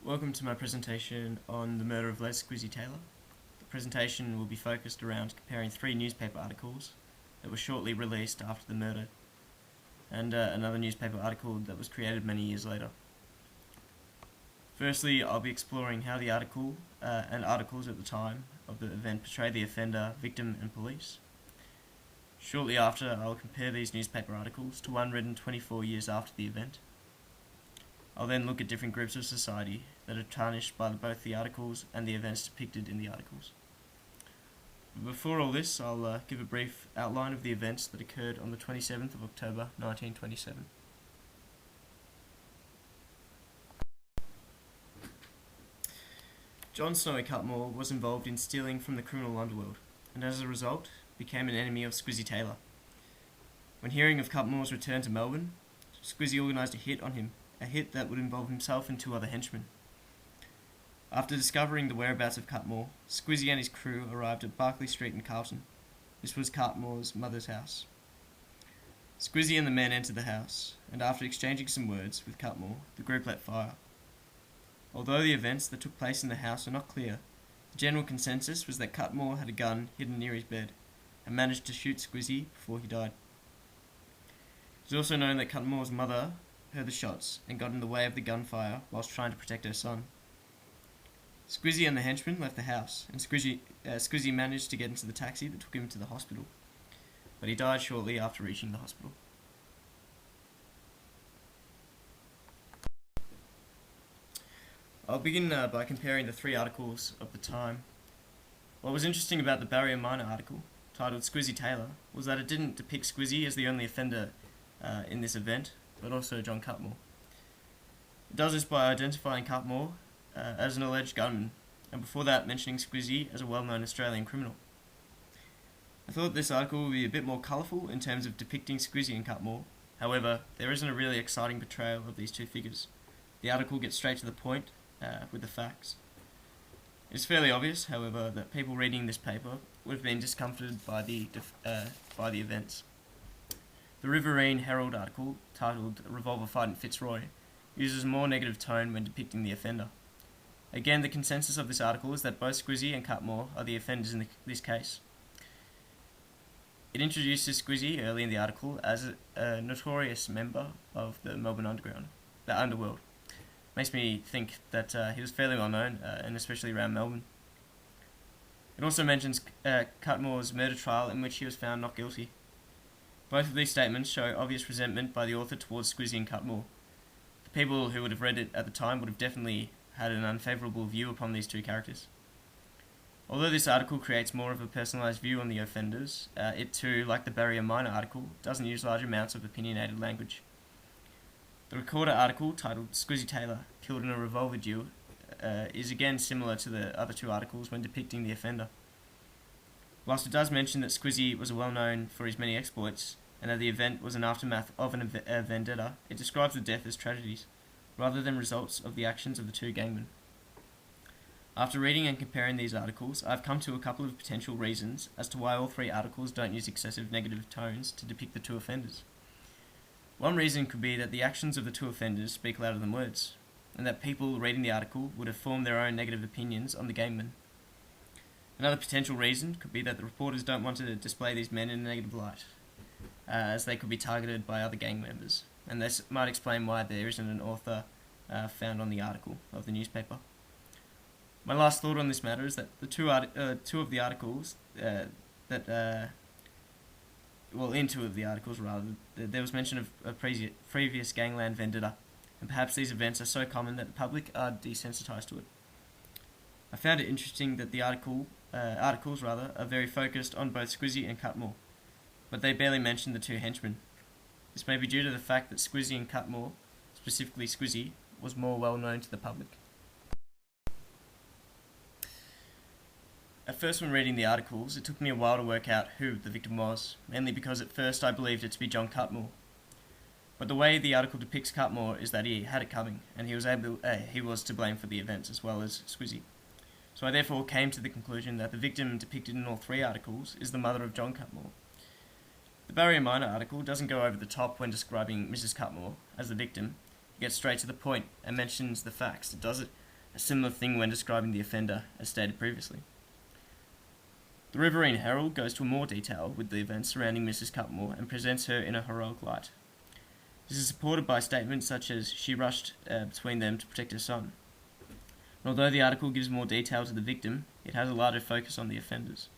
Welcome to my presentation on the murder of Les Squizzy Taylor. The presentation will be focused around comparing three newspaper articles that were shortly released after the murder and another newspaper article that was created many years later. Firstly, I'll be exploring how the article and articles at the time of the event portray the offender, victim and police. Shortly after, I'll compare these newspaper articles to one written 24 years after the event. I'll then look at different groups of society that are tarnished by both the articles and the events depicted in the articles. But before all this, I'll give a brief outline of the events that occurred on the 27th of October 1927. John Snowy Cutmore was involved in stealing from the criminal underworld, and as a result, became an enemy of Squizzy Taylor. When hearing of Cutmore's return to Melbourne, Squizzy organised a hit on him, a hit that would involve himself and two other henchmen. After discovering the whereabouts of Cutmore, Squizzy and his crew arrived at Barclay Street in Carlton. This was Cutmore's mother's house. Squizzy and the men entered the house, and after exchanging some words with Cutmore, the group let fire. Although the events that took place in the house are not clear, the general consensus was that Cutmore had a gun hidden near his bed, and managed to shoot Squizzy before he died. It is also known that Cutmore's mother heard the shots and got in the way of the gunfire whilst trying to protect her son. Squizzy and the henchmen left the house, and Squizzy managed to get into the taxi that took him to the hospital, but he died shortly after reaching the hospital. I'll begin by comparing the three articles of the time. What was interesting about the Barrier Minor article, titled Squizzy Taylor, was that it didn't depict Squizzy as the only offender in this event, but also John Cutmore. It does this by identifying Cutmore as an alleged gunman, and before that mentioning Squizzy as a well-known Australian criminal. I thought this article would be a bit more colourful in terms of depicting Squizzy and Cutmore. However, there isn't a really exciting portrayal of these two figures. The article gets straight to the point with the facts. It is fairly obvious, however, that people reading this paper would have been discomforted by the events. The Riverine Herald article, titled Revolver Fight in Fitzroy, uses a more negative tone when depicting the offender. Again, the consensus of this article is that both Squizzy and Cutmore are the offenders in this case. It introduces Squizzy early in the article as a notorious member of the Melbourne underworld. Makes me think that he was fairly well known, and especially around Melbourne. It also mentions Cutmore's murder trial in which he was found not guilty. Both of these statements show obvious resentment by the author towards Squizzy and Cutmore. The people who would have read it at the time would have definitely had an unfavourable view upon these two characters. Although this article creates more of a personalised view on the offenders, it too, like the Barrier Minor article, doesn't use large amounts of opinionated language. The Recorder article, titled Squizzy Taylor, Killed in a Revolver Duel, is again similar to the other two articles when depicting the offender. Whilst it does mention that Squizzy was well known for his many exploits, and that the event was an aftermath of a vendetta, it describes the death as tragedies, rather than results of the actions of the two gangmen. After reading and comparing these articles, I've come to a couple of potential reasons as to why all three articles don't use excessive negative tones to depict the two offenders. One reason could be that the actions of the two offenders speak louder than words, and that people reading the article would have formed their own negative opinions on the gangmen. Another potential reason could be that the reporters don't want to display these men in a negative light, as they could be targeted by other gang members, and this might explain why there isn't an author found on the article of the newspaper. My last thought on this matter is that the two of the articles, in two of the articles rather, there was mention of a previous gangland vendetta, and perhaps these events are so common that the public are desensitised to it. I found it interesting that the articles are very focused on both Squizzy and Cutmore, but they barely mention the two henchmen. This may be due to the fact that Squizzy and Cutmore, specifically Squizzy, was more well known to the public. At first, when reading the articles, it took me a while to work out who the victim was, mainly because at first I believed it to be John Cutmore. But the way the article depicts Cutmore is that he had it coming, and he was to blame for the events as well as Squizzy. So I therefore came to the conclusion that the victim depicted in all three articles is the mother of John Cutmore. The Barrier Minor article doesn't go over the top when describing Mrs. Cutmore as the victim. It gets straight to the point and mentions the facts. It does it a similar thing when describing the offender, as stated previously. The Riverine Herald goes to more detail with the events surrounding Mrs. Cutmore and presents her in a heroic light. This is supported by statements such as she rushed between them to protect her son. And although the article gives more detail to the victim, it has a larger focus on the offenders.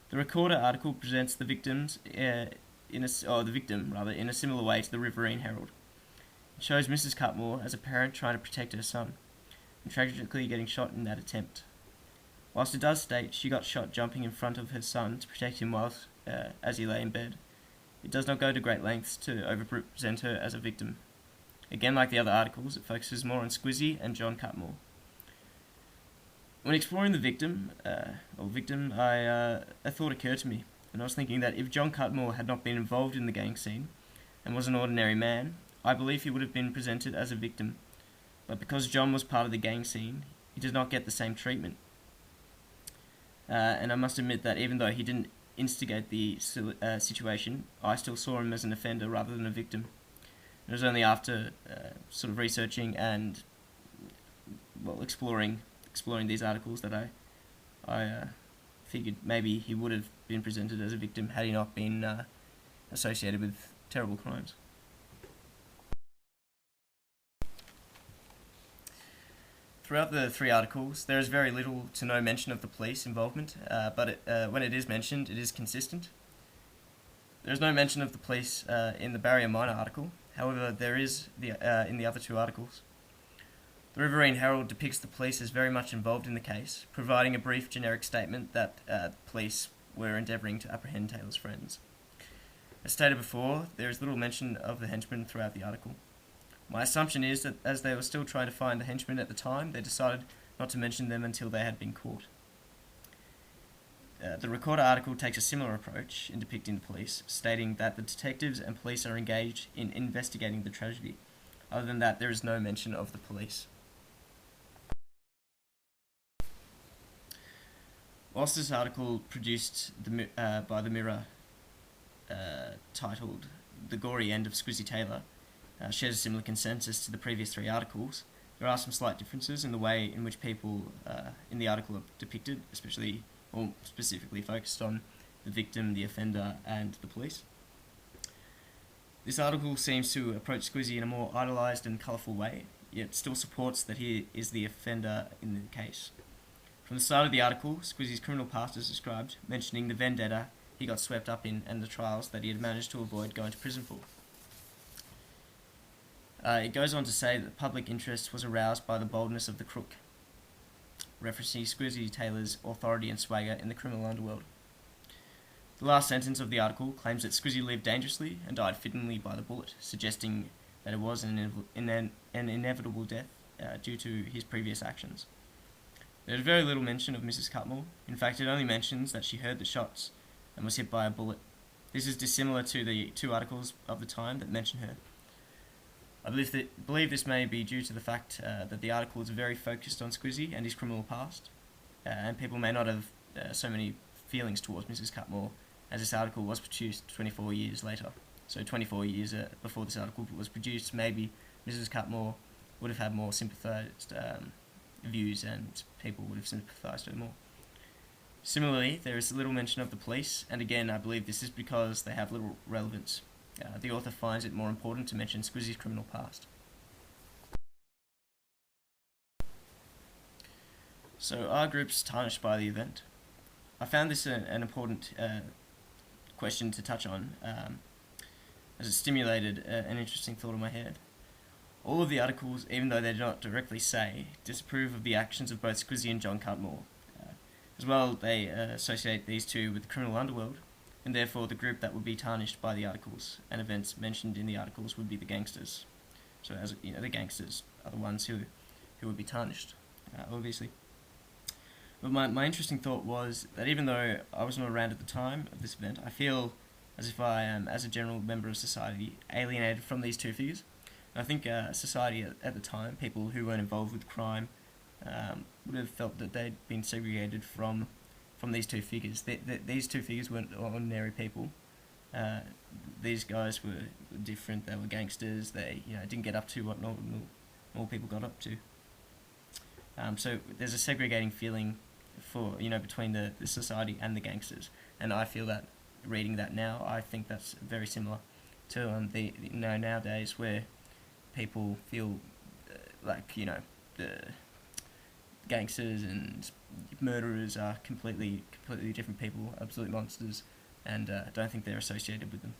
The Recorder article presents the victim in a similar way to the Riverine Herald. It shows Mrs. Cutmore as a parent trying to protect her son, and tragically getting shot in that attempt. Whilst it does state she got shot jumping in front of her son to protect him as he lay in bed, it does not go to great lengths to overrepresent her as a victim. Again, like the other articles, it focuses more on Squizzy and John Cutmore. When exploring the victim, a thought occurred to me, and I was thinking that if John Cutmore had not been involved in the gang scene and was an ordinary man, I believe he would have been presented as a victim. But because John was part of the gang scene, he did not get the same treatment. And I must admit that even though he didn't instigate the situation, I still saw him as an offender rather than a victim. It was only after sort of researching and exploring these articles that I figured maybe he would have been presented as a victim had he not been associated with terrible crimes. Throughout the three articles, there is very little to no mention of the police involvement, but when it is mentioned, it is consistent. There is no mention of the police in the Barrier Minor article, however, there is in the other two articles. The Riverine Herald depicts the police as very much involved in the case, providing a brief generic statement that the police were endeavouring to apprehend Taylor's friends. As stated before, there is little mention of the henchmen throughout the article. My assumption is that as they were still trying to find the henchmen at the time, they decided not to mention them until they had been caught. The Recorder article takes a similar approach in depicting the police, stating that the detectives and police are engaged in investigating the tragedy. Other than that, there is no mention of the police. Whilst this article produced by the Mirror, titled "The Gory End of Squizzy Taylor," shares a similar consensus to the previous three articles, there are some slight differences in the way in which people in the article are depicted, specifically focused on the victim, the offender, and the police. This article seems to approach Squizzy in a more idolised and colourful way, yet still supports that he is the offender in the case. From the start of the article, Squizzy's criminal past is described, mentioning the vendetta he got swept up in and the trials that he had managed to avoid going to prison for. It goes on to say that the public interest was aroused by the boldness of the crook, referencing Squizzy Taylor's authority and swagger in the criminal underworld. The last sentence of the article claims that Squizzy lived dangerously and died fittingly by the bullet, suggesting that it was an inevitable death due to his previous actions. There is very little mention of Mrs. Cutmore. In fact, it only mentions that she heard the shots and was hit by a bullet. This is dissimilar to the two articles of the time that mention her. I believe this may be due to the fact that the article is very focused on Squizzy and his criminal past, and people may not have so many feelings towards Mrs. Cutmore, as this article was produced 24 years later. So 24 years before this article was produced, maybe Mrs. Cutmore would have had more sympathised views and people would have sympathised her more. Similarly, there is little mention of the police, and again, I believe this is because they have little relevance. The author finds it more important to mention Squizzy's criminal past. So, are groups tarnished by the event? I found this an important question to touch on, as it stimulated an interesting thought in my head. All of the articles, even though they do not directly say, disapprove of the actions of both Squizzy and John Cutmore. As well, they associate these two with the criminal underworld, and therefore the group that would be tarnished by the articles and events mentioned in the articles would be the gangsters. So, as you know, the gangsters are the ones who would be tarnished, obviously. But my interesting thought was that even though I was not around at the time of this event, I feel as if I am, as a general member of society, alienated from these two figures. And I think society at the time, people who weren't involved with crime, would have felt that they'd been segregated from these two figures. These two figures weren't ordinary people. These guys were different. They were gangsters. They didn't get up to what normal people got up to. So there's a segregating feeling for between the society and the gangsters, and I feel that reading that now, I think that's very similar to the nowadays where people feel like the gangsters and murderers are completely different people, absolute monsters, and I don't think they're associated with them.